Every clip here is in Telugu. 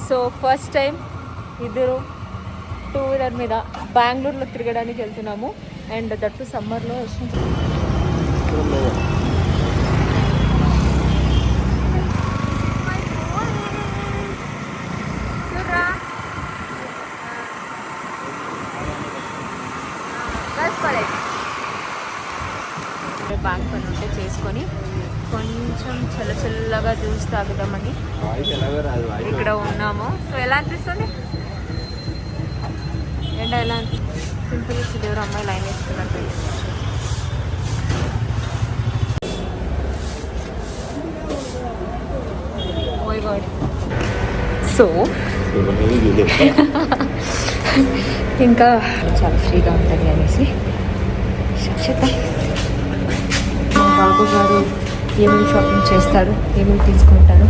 సో ఫస్ట్ టైం ఇద్దరు 2-వీలర్ మీద బెంగళూరులో తిరగడానికి వెళ్తున్నాము. అండ్ దట్టు సమ్మర్లో బ్యాంక్ పని ఉంటే చేసుకొని కొంచెం చల్లగా జ్యూస్ తాగుదామని ఇక్కడ ఉన్నాము. సో ఎలా అనిపిస్తుంది ఎండ? ఎలా సింపుల్ ఎవరు అమ్మాయి లైన్ వేస్తున్నట్టు. ఓయ్ గాడ్. సో ఇంకా చాలా ఫ్రీగా ఉంటుంది అనేసి చెప్తాం. బాబు గారు ఏమేమి షాపింగ్ చేస్తారు, ఏమేమి తీసుకుంటారు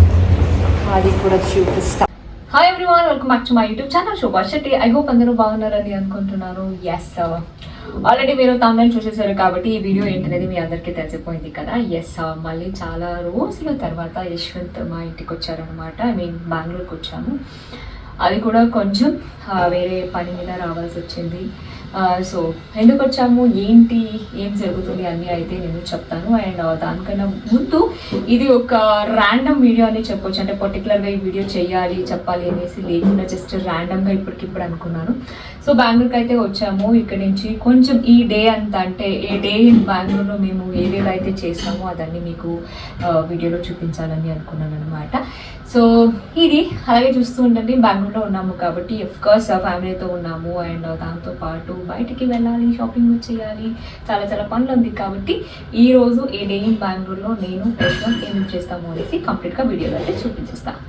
అది కూడా చూపిస్తా. Hi everyone, welcome back to my YouTube channel Shobha Shetty. I hope అందరూ బాగున్నారని అనుకుంటున్నాను. ఎస్, ఆల్రెడీ మీరు తమిళ చూసేసారు కాబట్టి ఈ వీడియో ఏంటనేది మీ అందరికీ తెలిసిపోయింది కదా. ఎస్, మళ్ళీ చాలా రోజుల తర్వాత యశ్వంత్ మా ఇంటికి వచ్చారనమాట. మేము బెంగళూరుకి వచ్చాము. అది కూడా కొంచెం వేరే పని మీద రావాల్సి వచ్చింది. సో ఎందుకు వచ్చాము, ఏంటి, ఏం జరుగుతుంది అన్నీ అయితే నేను చెప్తాను. అండ్ దానికన్నా ముందు ఇది ఒక ర్యాండమ్ వీడియో అని చెప్పొచ్చు. అంటే పర్టికులర్గా ఈ వీడియో చేయాలి చెప్పాలి అనేసి లేకుండా జస్ట్ ర్యాండమ్గా ఇప్పటికిప్పుడు అనుకున్నాను. సో బెంగళూరుకి అయితే వచ్చాము. ఇక్కడ నుంచి కొంచెం ఈ డే అంతా, అంటే ఏ డే ఇన్ బెంగళూరులో మేము ఏవేవి అయితే చేసామో అదన్నీ మీకు వీడియోలో చూపించాలని అనుకున్నాను అనమాట. సో ఇది అలాగే చూస్తూ ఉండండి. బెంగళూరులో ఉన్నాము కాబట్టి అఫ్కోర్స్ ఫ్యామిలీతో ఉన్నాము. అండ్ దాంతోపాటు బయటికి వెళ్ళాలి, షాపింగ్ చేయాలి, చాలా చాలా పనులు ఉంది. కాబట్టి ఈరోజు ఏ డే ఇన్ బెంగళూరులో నేను ఏమేమి చేస్తాము అనేసి కంప్లీట్గా వీడియోలో అయితే చూపించేస్తాను.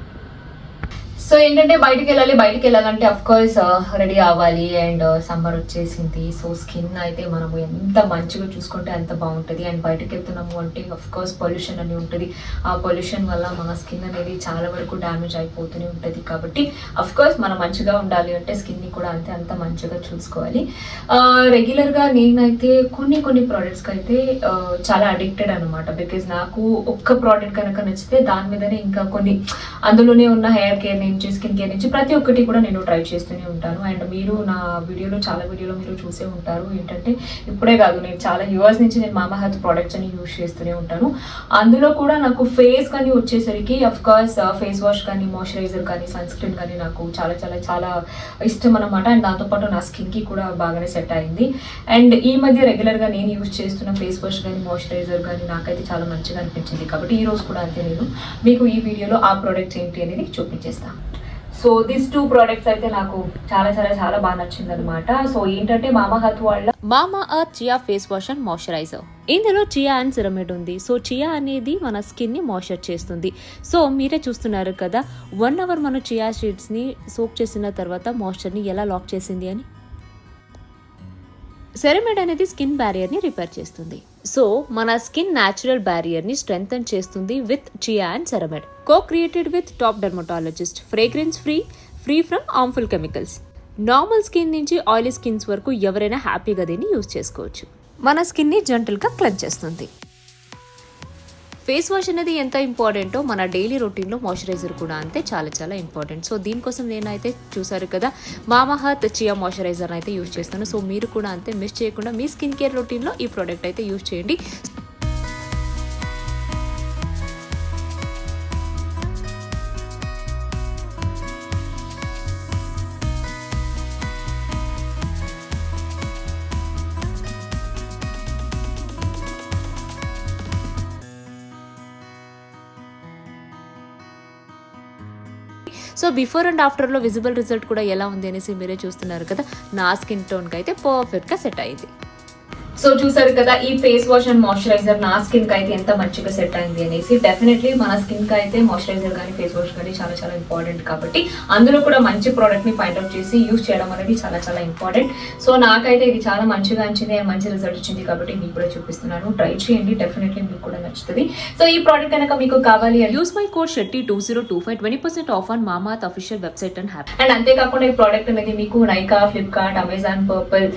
సో ఏంటంటే బయటికి వెళ్ళాలంటే అఫ్కోర్స్ రెడీ అవ్వాలి. అండ్ సమ్మర్ వచ్చేసింది. సో స్కిన్ అయితే మనము ఎంత మంచిగా చూసుకుంటే అంత బాగుంటుంది. అండ్ బయటకు వెళ్తున్నాము అంటే అఫ్కోర్స్ పొల్యూషన్ అని ఉంటుంది. ఆ పొల్యూషన్ వల్ల మన స్కిన్ అనేది చాలా వరకు డ్యామేజ్ అయిపోతూనే ఉంటుంది. కాబట్టి అఫ్కోర్స్ మనం మంచిగా ఉండాలి అంటే స్కిన్ని కూడా అంత మంచిగా చూసుకోవాలి. రెగ్యులర్గా నేనైతే కొన్ని ప్రోడక్ట్స్కి అయితే చాలా అడిక్టెడ్ అనమాట. బికాజ్ నాకు ఒక్క ప్రోడక్ట్ కనుక నచ్చితే దాని మీదనే ఇంకా కొన్ని అందులోనే ఉన్న హెయిర్ కేర్ నుంచి స్కిన్ కేర్ నుంచి ప్రతి ఒక్కటి కూడా నేను ట్రై చేస్తూనే ఉంటాను. అండ్ మీరు నా చాలా వీడియోలో మీరు చూసే ఉంటారు. ఏంటంటే ఇప్పుడే కాదు, నేను చాలా ఇయర్స్ నుంచి నేను మామా ఎర్త్ ప్రోడక్ట్స్ అని యూజ్ చేస్తూనే ఉంటాను. అందులో కూడా నాకు ఫేస్ కానీ వచ్చేసరికి అఫ్కోర్స్ ఫేస్ వాష్ కానీ, మాయిశ్చరైజర్ కానీ, సన్ స్క్రీన్ కానీ నాకు చాలా చాలా చాలా ఇష్టం అనమాట. అండ్ దాంతోపాటు నా స్కిన్కి కూడా బాగానే సెట్ అయింది. అండ్ ఈ మధ్య రెగ్యులర్గా నేను యూజ్ చేస్తున్న ఫేస్ వాష్ కానీ, మాయిశ్చరైజర్ కానీ నాకైతే చాలా మంచిగా అనిపించింది. కాబట్టి ఈ రోజు కూడా అంతే నేను మీకు ఈ వీడియోలో ఆ ప్రోడక్ట్స్ ఏంటి అనేది చూపించేస్తాను. సో దీస్ 2 ప్రోడక్ట్స్ అయితే నాకు చాలా చాలా చాలా బాగా నచ్చింది అనమాట. సో ఏంటంటే మామా ఎర్త్ వాళ్ళ మామా earth chia face wash and moisturiser. ఇందులో చియా అండ్ సిరమిడ్ ఉంది. సో చియా అనేది మన స్కిన్ ని మాయిశ్చర్ చేస్తుంది. సో మీరే చూస్తున్నారు కదా 1 అవర్ మన చియా సీడ్స్ ని సోక్ చేసిన తర్వాత మాయిశ్చర్ ని ఎలా లాక్ చేసింది అని. సెరమిడ్ అనేది స్కిన్ బ్యారియర్ ని రిపేర్ చేస్తుంది. సో మన స్కిన్ న్యాచురల్ బ్యారియర్ ని స్ట్రెంథన్ చేస్తుంది with chia and ceramide. co-created with top dermatologist, fragrance free from harmful chemicals. Normal skin నుంచి ఆయిలీ స్కిన్స్ వరకు ఎవరైనా హ్యాపీగా దీన్ని యూజ్ చేసుకోవచ్చు. మన స్కిన్ ని జెంటల్ గా క్లెన్స్ చేస్తుంది. ఫేస్ వాష్ అనేది ఎంత ఇంపార్టెంటో మన డైలీ రొటీన్లో మాయిశ్చరైజర్ కూడా అంతే చాలా చాలా ఇంపార్టెంట్. సో దీనికోసం నేనైతే చూసారు కదా మామా ఎర్త్ చియా మాయిశ్చరైజర్ అయితే యూజ్ చేస్తాను. సో మీరు కూడా అంతే మిస్ చేయకుండా మీ స్కిన్ కేర్ రొటీన్లో ఈ ప్రోడక్ట్ అయితే యూజ్ చేయండి. సో బిఫోర్ అండ్ ఆఫ్టర్లో విజిబుల్ రిజల్ట్ కూడా ఎలా ఉంది అనేసి మీరే చూస్తున్నారు కదా. నా స్కిన్ టోన్కి అయితే పర్ఫెక్ట్గా సెట్ అయింది. సో చూసారు కదా ఈ ఫేస్ వాష్ అండ్ మాయిశ్చరైజర్ నా స్కిన్ కి అయితే ఎంత మంచిగా సెట్ అయింది అనేసి. డెఫినెట్లీ మన స్కిన్ కి అయితే మాయిశ్చరైజర్ కానీ ఫేస్ వాష్ కానీ చాలా చాలా ఇంపార్టెంట్. కాబట్టి అందులో కూడా మంచి ప్రోడక్ట్ ని ఫైండ్ అవుట్ చేసి యూజ్ చేయడం అనేది చాలా చాలా ఇంపార్టెంట్. సో నాకైతే ఇది చాలా మంచిగా నచ్చింది, మంచి రిజల్ట్ వచ్చింది. కాబట్టి మీకు కూడా చూపిస్తున్నాను, ట్రై చేయండి, డెఫినెట్లీ మీకు కూడా నచ్చుతుంది. సో ఈ ప్రోడక్ట్ కనుక మీకు కావాలి use my code Shetty 2025 20% off on Mamaearth official website and app. And అంతేకాకుండా ఈ ప్రోడక్ట్ అనేది మీకు నైకా, ఫ్లిప్కార్ట్, అమెజాన్, పర్పుల్,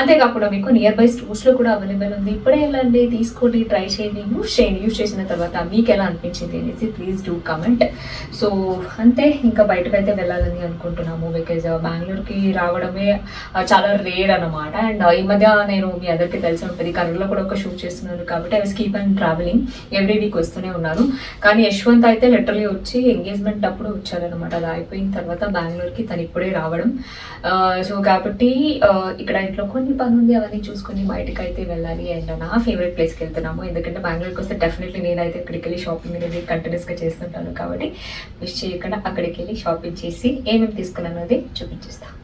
అంతేకాకుండా మీకు నియర్ బై స్టోర్స్ లో సైజెస్లో కూడా అవైలబుల్ ఉంది. ఇప్పుడే వెళ్ళండి, తీసుకోండి, ట్రై చేయండి, యూస్ చేసిన తర్వాత మీకు ఎలా అనిపించింది అనేసి ప్లీజ్ డూ కమెంట్. సో అంతే, ఇంకా బయటకు అయితే వెళ్ళాలని అనుకుంటున్నాము. బికాజ్ బెంగళూరుకి రావడమే చాలా రేర్ అనమాట. అండ్ ఈ మధ్య నేను మీ అందరికీ తెలిసి ఉంటుంది, కన్నడలో కూడా ఒక షూట్ చేస్తున్నాను కాబట్టి I was keep and travelling, every week వస్తూనే ఉన్నాను. కానీ యశ్వంత్ అయితే లిటరలీ వచ్చి ఎంగేజ్మెంట్ అప్పుడు వచ్చారనమాట. అది అయిపోయిన తర్వాత బెంగళూరుకి తను ఇప్పుడే రావడం. సో కాబట్టి ఇక్కడ ఇంట్లో కొన్ని పని ఉంది, అవన్నీ చూసుకొని బయటకు అయితే వెళ్ళాలి. అండ్ నా ఫేవరెట్ ప్లేస్కి వెళ్తున్నాము. ఎందుకంటే బెంగళూరుకి వస్తే డెఫినెట్లీ నేనైతే ఇక్కడికి వెళ్ళి షాపింగ్ అనేది కంటిన్యూస్గా చేస్తుంటాను. కాబట్టి మిస్ చేయకుండా అక్కడికి వెళ్ళి షాపింగ్ చేసి ఏమేమి తీసుకున్నాను అనేది చూపించేస్తాను.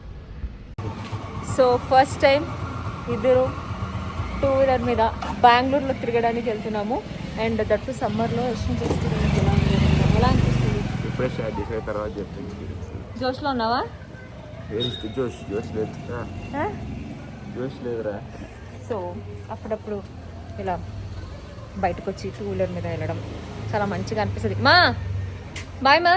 సో ఫస్ట్ టైం ఇద్దరు 2 వీలర్ మీద బెంగళూరులో తిరగడానికి వెళ్తున్నాము. అండ్ దట్టు సమ్మర్లో ఇష్టం చేస్తున్నాను. ఎలా అనిపిస్తుంది? ఇప్పుడే స్టార్ట్ చేసే తర్వాత చెప్తాను. జోష్లో ఉన్నావా? జోష్ లేదురా. సో అప్పుడప్పుడు ఇలా బయటకు వచ్చి 2 వీలర్ మీద వెళ్ళడం చాలా మంచిగా అనిపిస్తుంది. మా బాయ్ మా.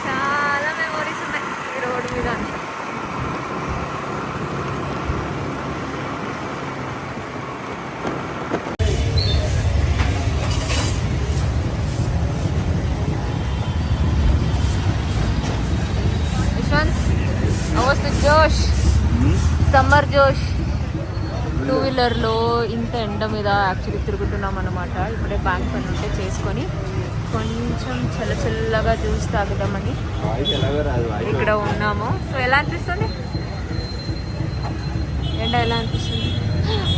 చాలా మెమోరీస్ ఉన్నాయి ఈ రోడ్డు మీద. జోష్, సమ్మర్ జోష్. 2 వీలర్లో ఇంత ఎండ మీద యాక్చువల్లీ తిరుగుతున్నాం అనమాట. ఇప్పుడే బ్యాంక్ పని ఉంటే చేసుకొని కొంచెం చల్లగా జ్యూస్ తాగుదామని ఇక్కడ ఉన్నాము. సో ఎలా అనిపిస్తుంది ఎండ? ఎలా అనిపిస్తుంది?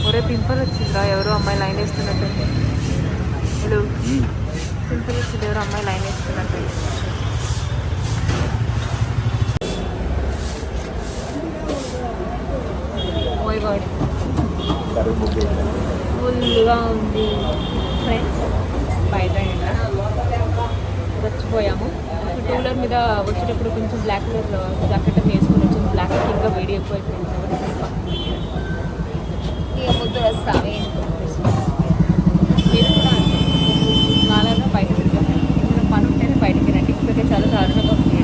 ఒరే పింపుల్ వచ్చిందా? ఎవరో అమ్మాయి లైన్ వేస్తున్నట్టుంది. ఇప్పుడు పింపుల్ వచ్చింది, ఎవరో అమ్మాయి లైన్ వేస్తున్నట్టు. ఫుల్గా ఉంది ఫ్రెండ్స్. బయట వచ్చిపోయాము. 2 వీలర్ మీద వచ్చేటప్పుడు కొంచెం బ్లాక్ కలర్ జాకెట్ వేసుకొని వచ్చింది. బ్లాక్ ఇంకా వేడి ఎక్కువ అయిపోయింది. ఇక ముద్దు వస్తావే మీరు కూడా నాలాగా బయటకు వెళ్ళాము. ఏమైనా పని ఉంటేనే బయటకి రండి. ఇప్పటికే చాలా దారుణంగా ఉంది.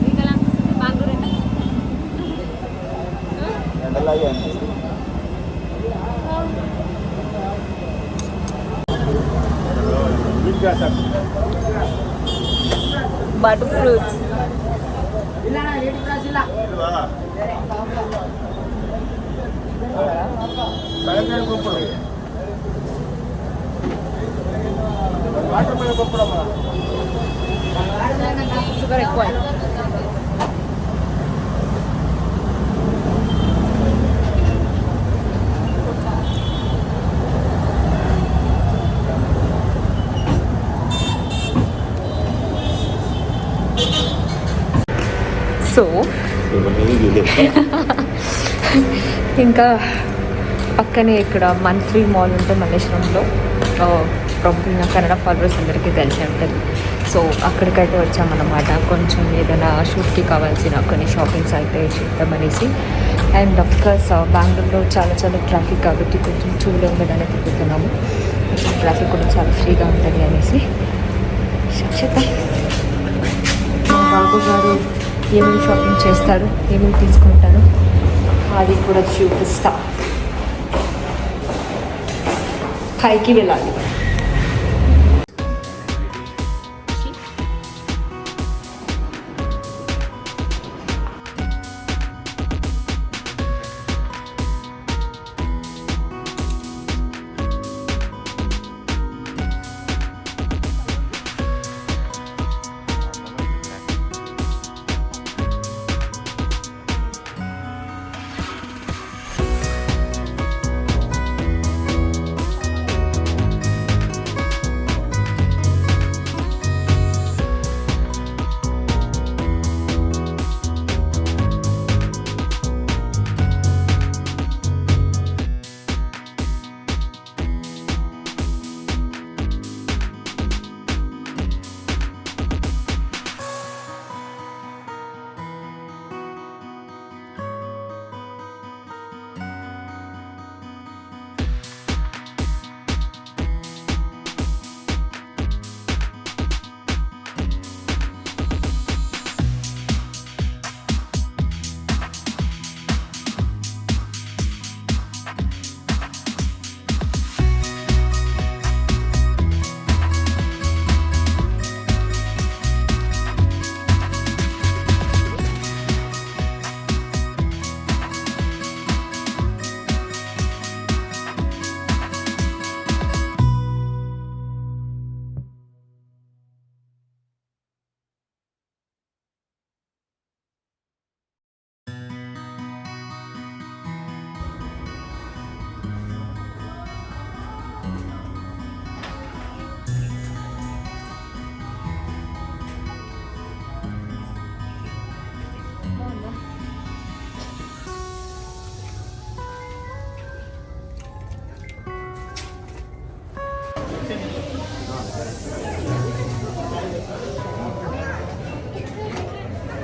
మీకు ఎలా అనిపిస్తుంది బెంగళూరు ఎండ? బటర్ ఫ్రూట్స్ షుగర్ ఎక్కువ. సో ఇంకా పక్కనే ఇక్కడ మంత్లీ మాల్ ఉంటుంది మల్లేశ్వరంలో. ప్రాబ్లీ నా కన్నడ ఫాలోవర్స్ అందరికీ తెలిసి ఉంటుంది. సో అక్కడికైతే వచ్చామన్నమాట. కొంచెం ఏదైనా షూట్కి కావాల్సిన కొన్ని షాపింగ్స్ అయితే చేద్దామనేసి. అండ్ అఫ్కోర్స్ బెంగళూరులో చాలా ట్రాఫిక్ కాబట్టి కొంచెం చూడంగానే తిరుగుతున్నాము. కొంచెం ట్రాఫిక్ కూడా చాలా ఫ్రీగా ఉంటుంది అనేసి చేద్దాం. బాబు గారు ఏమేమి షాపింగ్ చేస్తాడు, ఏమేమి తీసుకుంటాడు అది కూడా చూపిస్తా. పైకి వెళ్ళాలి.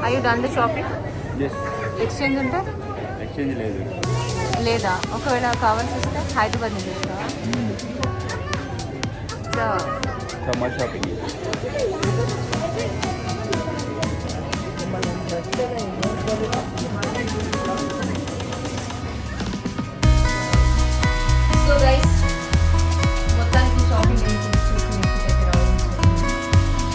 Are you done the shopping? Yes exchange ఉంటే ఎక్స్చేంజ్ లేదు. లేదా ఒకవేళ కావాల్సి వస్తే హైదరాబాద్ నుంచి వస్తావా? So summer shopping. So guys మొత్తానికి షాపింగ్ అయితే చూసుకుని దగ్గర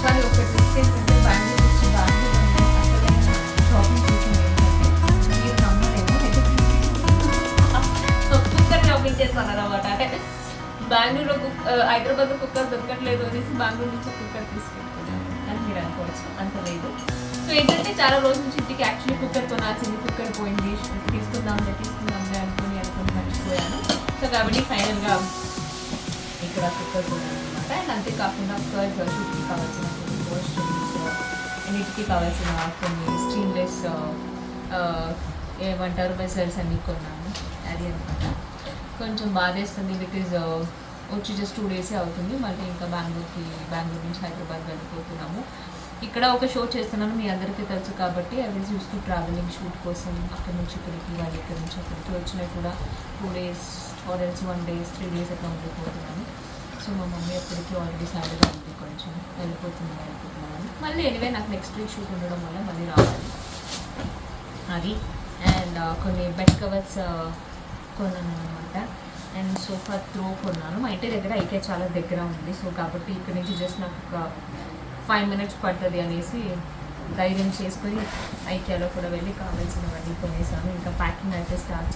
కానీ ఒక ట్రిప్ ఏంటంటే బెంగళూరు వచ్చి బెంగళూరులో అసలైన షాపింగ్ చేసింది ఏంటంటే మీరు నమ్మలేము కుక్కర్ షాపింగ్ చేస్తాను అనమాట. అంటే బెంగళూరులో హైదరాబాద్లో కుక్కర్ దొరకట్లేదు అనేసి బెంగళూరు నుంచి కుక్కర్ తీసుకెళ్తున్నాను అని మీరు అనుకోవచ్చు. అంత లేదు. సో ఏంటంటే చాలా రోజుల నుంచి ఇంటికి యాక్చువల్లీ కుక్కర్ కొనాల్సింది, కుక్కర్ పోయింది, తీసుకుందాంలే అనుకుని మర్చిపోయాను. సో కాబట్టి ఫైనల్గా ఇక్కడ కుక్కర్ కొన్నాను అనమాట. అండ్ అంతేకాకుండా కుక్కర్ షూట్కి కావాల్సిన కొన్ని పోస్టర్స్, అన్నిటికీ కావాల్సిన కొన్ని స్టీన్లెస్ ఏమంటారు వెసల్స్ అన్నీ కొన్నాను. అది అనమాట కొంచెం బాధేస్తుంది బికాజ్ వచ్చి జస్ట్ 2 days అవుతుంది. మళ్ళీ ఇంకా బెంగళూరు నుంచి హైదరాబాద్ వెళ్ళిపోతున్నాము. ఇక్కడ ఒక షో చేస్తున్నాను, మీ అందరికీ తెలుసు కాబట్టి అది చూస్తూ ట్రావెలింగ్ షూట్ కోసం అక్కడి నుంచి ఇక్కడికి, వాళ్ళు ఇక్కడి నుంచి అక్కడికి వచ్చినా కూడా 2 days or else 1 day 3 days అట్లా ఉండిపోతున్నాను. సో మా మమ్మీ అప్పటికి ఆల్రెడీ సాలరీ ఉంది, కొంచెం వెళ్ళిపోతున్నాను. మళ్ళీ ఎనివే నాకు నెక్స్ట్ వీక్ షూట్ ఉండడం వల్ల మళ్ళీ రావాలి అది. అండ్ కొన్ని బెడ్ కవర్స్ కొన్నాను అనమాట. అండ్ సోఫా త్రో కొన్నాను. మా ఇంటి దగ్గర అయితే చాలా దగ్గర ఉంది. సో కాబట్టి ఇక్కడ నుంచి జస్ట్ నాకు ఒక 5 minutes పడుతుంది అనేసి ధైర్యం చేసుకొని ఐక్యాలో కూడా వెళ్ళి కావాల్సినవన్నీ కొనేసాను. ఇంకా ప్యాకింగ్ అయితే స్టార్ట్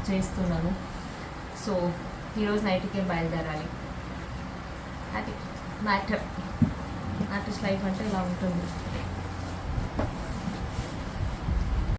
చేస్తున్నాను. సో ఈరోజు నైట్కే బయలుదేరాలి. అది మ్యాటర్స్ లైఫ్ అంటే ఇలా ఉంటుంది.